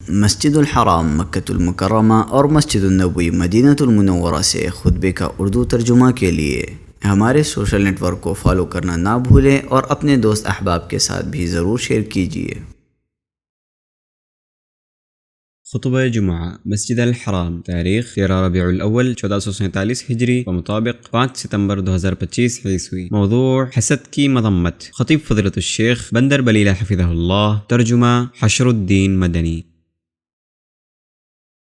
مسجد الحرام مکۃ المکرمہ اور مسجد النبوی مدینہ المنورہ سے خطبے کا اردو ترجمہ کے لیے ہمارے سوشل نیٹ ورک کو فالو کرنا نہ بھولیں اور اپنے دوست احباب کے ساتھ بھی ضرور شیئر کیجیے۔ خطبہ جمعہ مسجد الحرام، تاریخ 13 ربیع الاول 1447 ہجری و مطابق 5 ستمبر 2025 عیسوی۔ موضوع حسد کی مذمت۔ خطیب فضیلۃ الشیخ بندر بلیلہ حفظہ اللہ، ترجمہ حشر الدین مدنی۔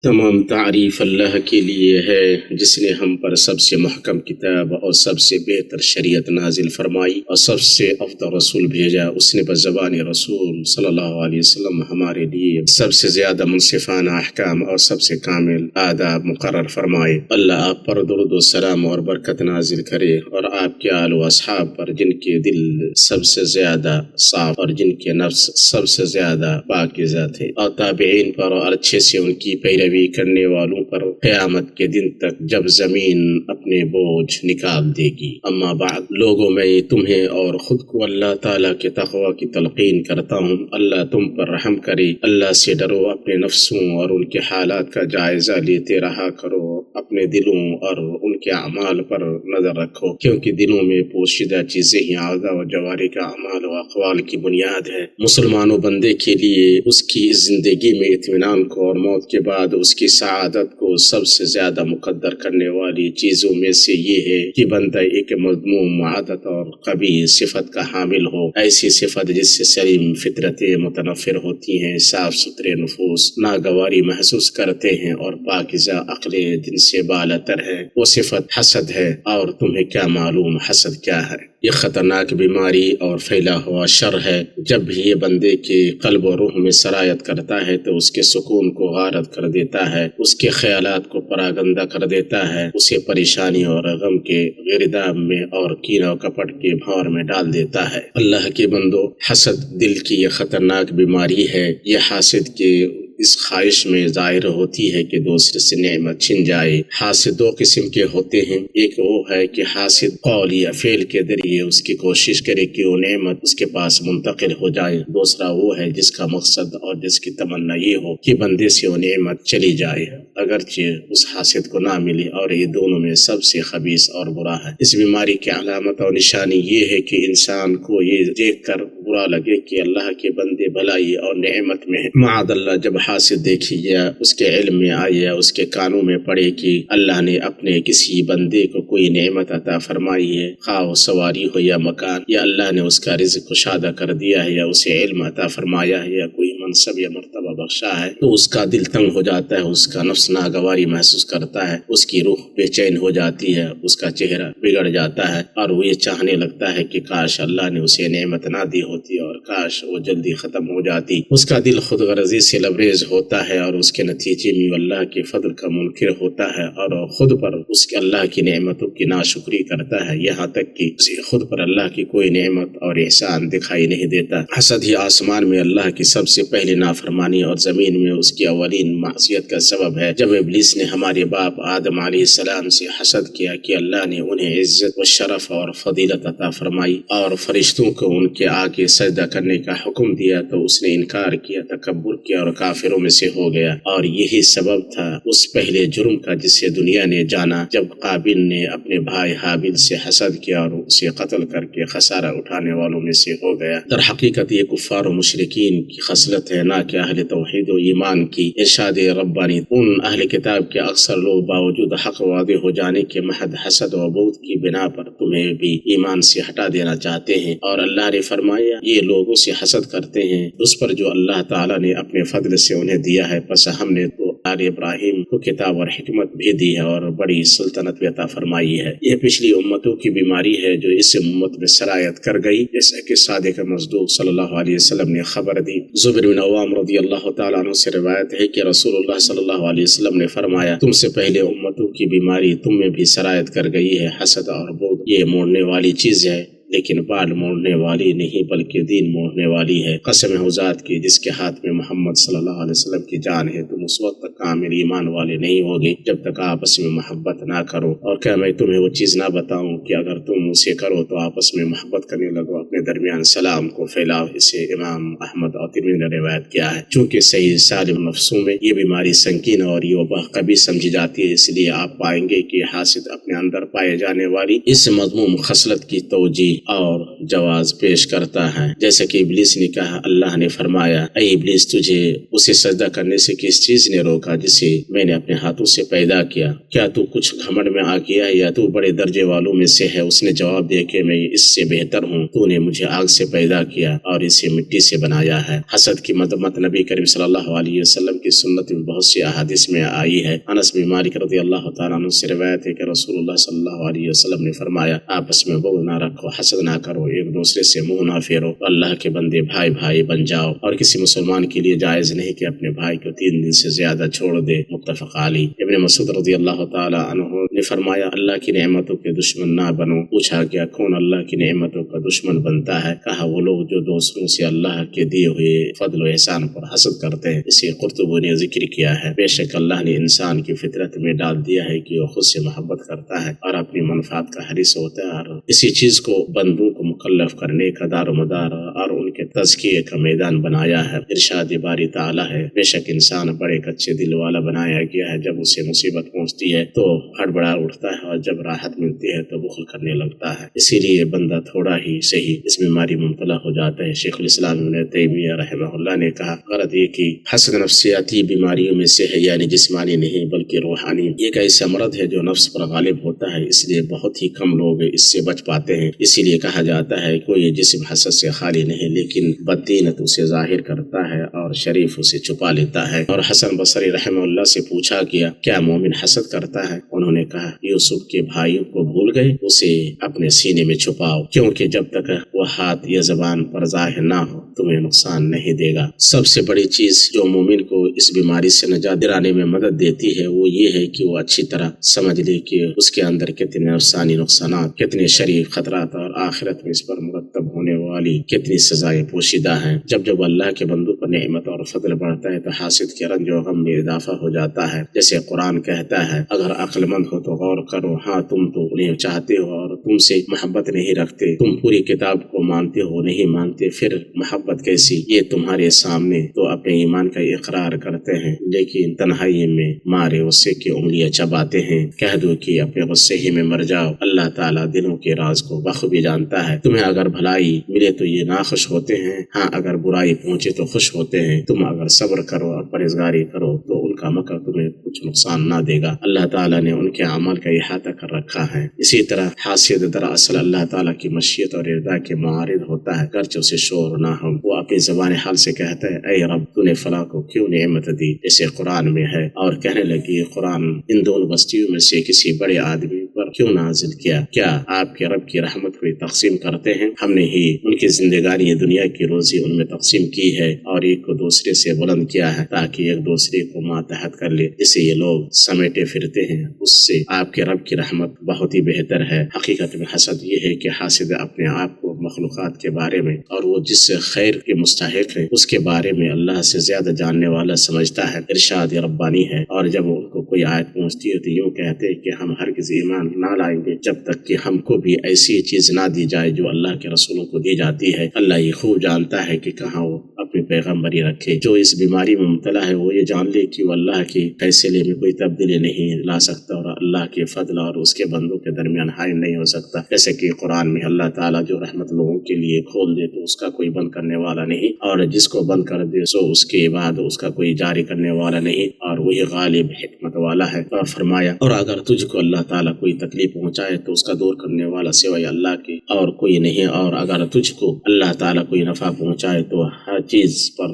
تمام تعریف اللہ کے لیے ہے جس نے ہم پر سب سے محکم کتاب اور سب سے بہتر شریعت نازل فرمائی اور سب سے افضل رسول بھیجا۔ اس نے بزبان رسول صلی اللہ علیہ وسلم ہمارے لیے سب سے زیادہ منصفانہ احکام اور سب سے کامل آداب مقرر فرمائے۔ اللہ آپ پر درود و سلام اور برکت نازل کرے اور آپ کے آل و اصحاب پر جن کے دل سب سے زیادہ صاف اور جن کے نفس سب سے زیادہ پاکیزہ تھے، اور تابعین پر اور اچھے سے ان کی پیروی کرنے والوں پر قیامت کے دن تک جب زمین اپنے بوجھ نکال دے گی۔ اما بعد، لوگوں میں تمہیں اور خود کو اللہ تعالیٰ کے تقوی کی تلقین کرتا ہوں۔ اللہ تم پر رحم کرے۔ اللہ سے ڈرو، اپنے نفسوں اور ان کے حالات کا جائزہ لیتے رہا کرو، اپنے دلوں اور ان کے اعمال پر نظر رکھو، کیونکہ دلوں میں پوشیدہ چیزیں ہی اعضاء و جوارح کا اعمال و اقوال کی بنیاد ہے۔ مسلمانوں بندے کے لیے اس کی زندگی میں اطمینان کو اور موت کے بعد اس کی سعادت کو سب سے زیادہ مقدر کرنے والی چیزوں میں سے یہ ہے کہ بندہ ایک مذموم عادت اور قبیح صفت کا حامل ہو، ایسی صفت جس سے سلیم فطرتیں متنفر ہوتی ہیں، صاف ستھرے نفوس ناگواری محسوس کرتے ہیں اور پاکیزہ عقلیں جن سے بالاتر ہے۔ وہ صفت حسد ہے، اور تمہیں کیا معلوم حسد کیا ہے؟ یہ خطرناک بیماری اور پھیلا ہوا شر ہے۔ جب بھی یہ بندے کے قلب و روح میں سرایت کرتا ہے تو اس کے سکون کو غارت کر دیتا ہے، اس کے خیالات کو پراگندہ کر دیتا ہے، اسے پریشانی اور غم کے گرداب میں اور کینہ و کپٹ کے بھور میں ڈال دیتا ہے۔ اللہ کے بندو، حسد دل کی یہ خطرناک بیماری ہے۔ یہ حاسد کے اس خواہش میں ظاہر ہوتی ہے کہ دوسرے سے نعمت چھن جائے۔ حاسد دو قسم کے ہوتے ہیں، ایک وہ ہے کہ حاسد قول یا فعل کے ذریعے اس کی کوشش کرے کہ وہ نعمت اس کے پاس منتقل ہو جائے، دوسرا وہ ہے جس کا مقصد اور جس کی تمنا یہ ہو کہ بندے سے وہ نعمت چلی جائے اگرچہ اس حاسد کو نہ ملے، اور یہ دونوں میں سب سے خبیث اور برا ہے۔ اس بیماری کی علامت اور نشانی یہ ہے کہ انسان کو یہ دیکھ کر برا لگے کہ اللہ کے بندے بھلائی اور نعمت میں ہیں۔ معاذ اللہ، جب حاسد دیکھی یا اس کے علم میں آئے یا اس کے کانوں میں پڑے کہ اللہ نے اپنے کسی بندے کو کوئی نعمت عطا فرمائی ہے، خواہ وہ سواری ہو یا مکان، یا اللہ نے اس کا رزق کشادہ کر دیا ہے، یا اسے علم عطا فرمایا ہے، یا کوئی منصب یا مرتبہ بخشا ہے، تو اس کا دل تنگ ہو جاتا ہے، اس کا نفس ناگواری محسوس کرتا ہے، اس کی روح بے چین ہو جاتی ہے، اس کا چہرہ بگڑ جاتا ہے، اور وہ یہ چاہنے لگتا ہے کہ کاش اللہ نے اسے نعمت نہ دی ہوتی اور کاش وہ جلدی ختم ہو جاتی۔ اس کا دل خود غرضی سے لبریز ہوتا ہے اور اس کے نتیجے میں اللہ کے فضل کا منکر ہوتا ہے اور خود پر اس کے اللہ کی نعمتوں کی ناشکری کرتا ہے، یہاں تک کہ اسے خود پر اللہ کی کوئی نعمت اور احسان دکھائی نہیں دیتا۔ حسد ہی آسمان میں اللہ کی سب سے پہلی نافرمانی اور زمین میں اس کی اولین معصیت کا سبب ہے۔ جب ابلیس نے ہمارے باپ آدم علیہ السلام سے حسد کیا کہ اللہ نے انہیں عزت و شرف اور فضیلت عطا فرمائی اور فرشتوں کو ان کے آگے سجدہ کرنے کا حکم دیا، تو اس نے انکار کیا، تکبر کیا اور کافروں میں سے ہو گیا، اور یہی سبب تھا اس پہلے جرم کا جسے دنیا نے جانا، جب قابل نے اپنے بھائی حابل سے حسد کیا اور اسے قتل کر کے خسارہ اٹھانے والوں میں سے ہو گیا۔ در حقیقت یہ کفار و مشرکین کی خصلت ہے، نہ کہ اہل توحید و ایمان کی۔ ارشاد ربانی، ان اہل کتاب کے اکثر لوگ باوجود حق واضح ہو جانے کے محض حسد و بغض کی بنا پر تمہیں بھی ایمان سے ہٹا دینا چاہتے ہیں، اور اللہ نے فرمایا یہ لوگوں سے حسد کرتے ہیں اس پر جو اللہ تعالیٰ نے اپنے فضل سے انہیں دیا ہے، پس ہم نے تو آل ابراہیم کو کتاب اور حکمت بھی دی ہے اور بڑی سلطنت بھی عطا فرمائی ہے۔ یہ پچھلی امتوں کی بیماری ہے جو اس امت میں سرایت کر گئی، جیسا کہ صادق مصدوق صلی اللہ علیہ وسلم نے خبر دی۔ زبیر بن عوام رضی اللہ تعالیٰ عنہ سے روایت ہے کہ رسول اللہ صلی اللہ علیہ وسلم نے فرمایا، تم سے پہلے امتوں کی بیماری تم میں بھی سرایت کر گئی ہے، حسد اور بغض یہ موڑنے والی چیز ہے۔ لیکن بال موڑنے والی نہیں بلکہ دین موڑنے والی ہے۔ قسم ہے اس ذات کی جس کے ہاتھ میں محمد صلی اللہ علیہ وسلم کی جان ہے، تم اس وقت تک کامل ایمان والے نہیں ہوگے جب تک آپس میں محبت نہ کرو۔ اور کیا میں تمہیں وہ چیز نہ بتاؤں کہ اگر تم اسے کرو تو آپس میں محبت کرنے لگو، اپنے درمیان سلام کو پھیلاؤ۔ اسے امام احمد اور ترمذی نے روایت کیا ہے۔ چونکہ صحیح سالم نفسوں میں یہ بیماری سنگین اور یہ وبا کبھی سمجھی جاتی ہے، اس لیے آپ پائیں گے کہ حاسد اپنے اندر پائے جانے والی اس مذموم خصلت کی توجیہ اور جواز پیش کرتا ہے۔ جیسا کہ ابلیس نے کہا، اللہ نے فرمایا، اے ابلیس تجھے اسے سجدہ کرنے سے کس چیز نے روکا جسے میں نے اپنے ہاتھوں سے پیدا کیا؟ کیا تو کچھ گھمنڈ میں آ گیا ہے یا تو بڑے درجے والوں میں سے ہے؟ اس نے جواب دیا کہ میں اس سے بہتر ہوں، تو نے مجھے آگ سے پیدا کیا اور اسے مٹی سے بنایا ہے۔ حسد کی مذمت نبی کریم صلی اللہ علیہ وسلم کی سنت میں بہت سی احادیث میں آئی ہے۔ انس بن مالک رضی اللہ تعالیٰ عنہ سے روایت ہے کہ رسول اللہ صلی اللہ علیہ وسلم نے فرمایا، آپس میں بغض نہ رکھو، حسد نہ کرو، ایک دوسرے سے منہ نہ پھیرو، اللہ کے بندے بھائی بھائی بن جاؤ، اور کسی مسلمان کے لیے جائز نہیں کہ اپنے بھائی کو 3 دن سے زیادہ چھوڑ دے۔ متفق علیہ۔ ابن مسعود رضی اللہ تعالیٰ عنہ نے فرمایا، اللہ کی نعمتوں کے دشمن نہ بنو۔ پوچھا گیا، کون اللہ کی نعمتوں کا دشمن بنتا ہے؟ کہا، وہ لوگ جو دوسروں سے اللہ کے دیے ہوئے فضل و احسان پر حسد کرتے ہیں۔ اسی قرطبی نے ذکر کیا ہے، بے شک اللہ نے انسان کی فطرت میں ڈال دیا ہے کہ وہ خود سے محبت کرتا ہے اور اپنی منفعت کا حریص ہوتا ہے، اور اسی چیز کو بندوں کو مکلف کرنے کا دار و مدار اور ان کے تزکیے کا میدان بنایا ہے۔ ارشاد باری تعالیٰ ہے، بے شک انسان بڑے کچے دل والا بنایا گیا ہے، جب اسے مصیبت پہنچتی ہے تو ہڑبڑا اٹھتا ہے اور جب راحت ملتی ہے تو بخل کرنے لگتا ہے۔ اسی لیے بندہ تھوڑا ہی صحیح اس بیماری میں مبتلا ہو جاتا ہے۔ شیخ الاسلام ابن تیمیہ رحمہ اللہ نے کہا، غرض یہ کہ حسد نفسیاتی بیماریوں میں سے ہے، یعنی جسمانی نہیں بلکہ روحانی۔ یہ ایک ایسا مرض ہے جو نفس پر غالب ہوتا ہے، اس لیے بہت ہی کم لوگ اس سے بچ پاتے ہیں۔ اسی لیے کہا جاتا ہے کوئی جسم حسد سے خالی نہیں، لیکن بددینت اسے ظاہر کرتا ہے اور شریف اسے چھپا لیتا ہے۔ اور حسن بصری رحمہ اللہ سے پوچھا گیا، کیا مومن حسد کرتا ہے؟ انہوں نے کہا، یوسف کے بھائیوں کو بھول گئے، اسے اپنے سینے میں چھپاؤ، کیونکہ جب تک وہ ہاتھ یا زبان پر ظاہر نہ ہو تمہیں نقصان نہیں دے گا۔ سب سے بڑی چیز جو مومن کو اس بیماری سے نجات دلانے میں مدد دیتی ہے وہ یہ ہے کہ وہ اچھی طرح سمجھ لے کہ اس کے اندر کتنے نفسانی نقصانات، کتنے شرعی خطرات اور آخرت میں اس پر مرتب ہونے والی کتنی سزائیں پوشیدہ ہیں۔ جب اللہ کے بندوں پر نعمت اور فضل بڑھتا ہے تو حاسد کے رنج و غم میں اضافہ ہو جاتا ہے۔ جیسے قرآن کہتا ہے، اگر عقل مند ہو تو غور کرو، ہاں تم تو انہیں چاہتے ہو اور تم سے محبت نہیں رکھتے، تم پوری کتاب کو مانتے ہو نہیں مانتے، پھر محبت کیسی؟ یہ تمہارے سامنے تو اپنے ایمان کا اقرار کرتے ہیں لیکن تنہائی میں مارے غصے کی انگلیاں چباتے ہیں۔ کہہ دو کہ اپنے غصے ہی میں مر جاؤ، اللہ تعالیٰ دلوں کے راز کو بخوبی جانتا ہے۔ تمہیں اگر بھلائی ملے تو یہ ناخوش ہوتے ہیں، ہاں اگر برائی پہنچے تو خوش ہوتے ہیں۔ تم اگر صبر کرو اور پرہیزگاری کرو تو ان کا مکر تمہیں کچھ نقصان نہ دے گا، اللہ تعالیٰ نے ان کے اعمال کا احاطہ کر رکھا ہے۔ اسی طرح حاسد دراصل اللہ تعالیٰ کی مشیت اور ارضا کے معارض ہوتا ہے، گرچہ اسے شعور نہ ہو۔ وہ اپنی زبان حال سے کہتا ہے، اے رب تو نے فلاں کو کیوں نعمت دی، جیسے قرآن میں ہے، اور کہنے لگی قرآن ان دونوں بستیوں میں سے کسی بڑے آدمی پر کیوں نازل کیا؟ کیا آپ کے رب کی رحمت کو تقسیم کرتے ہیں؟ ہم نے ہی ان کی زندگانی دنیا کی روزی ان میں تقسیم کی ہے اور ایک کو دوسرے سے بلند کیا ہے تاکہ ایک دوسرے کو ماتحت کر لے۔ جسے یہ لوگ سمیٹے پھرتے ہیں اس سے آپ کے رب کی رحمت بہت ہی بہتر ہے۔ حقیقت میں حسد یہ ہے کہ حاسد اپنے آپ کو مخلوقات کے بارے میں اور وہ جس سے خیر کے مستحق ہے اس کے بارے میں اللہ سے زیادہ جاننے والا سمجھتا ہے۔ ارشاد ربانی ہے، اور جب ان کو کوئی آیت پہنچتی ہے تو یوں کہتے ہیں کہ ہم ہرگز ایمان نہ لائیں گے جب تک کہ ہم کو بھی ایسی چیز نہ دی جائے جو اللہ کے رسولوں کو دی جاتی ہے۔ اللہ یہ خوب جانتا ہے کہ کہاں وہ اپنی پیغمبری رکھے۔ جو اس بیماری میں مبتلا ہے وہ یہ جان لے کہ وہ اللہ کے فیصلے میں کوئی تبدیلی نہیں لا سکتا اور اللہ کے فضل اور اس کے بندوں کے درمیان حائل نہیں ہو سکتا۔ جیسے کہ قرآن میں اللہ تعالیٰ جو رحمت لوگوں کے لیے کھول دے تو اس کا کوئی بند کرنے والا نہیں، اور جس کو بند کر دے سو اس کے بعد اس کا کوئی جاری کرنے والا نہیں، اور وہی غالب حکمت والا ہے۔ اور فرمایا، اور اگر تجھ کو اللہ تعالیٰ کوئی تکلیف پہنچائے تو اس کا دور کرنے والا سوائے اللہ کے اور کوئی نہیں، اور اگر تجھ کو اللہ تعالیٰ کوئی نفع پہنچائے تو ہر چیز پر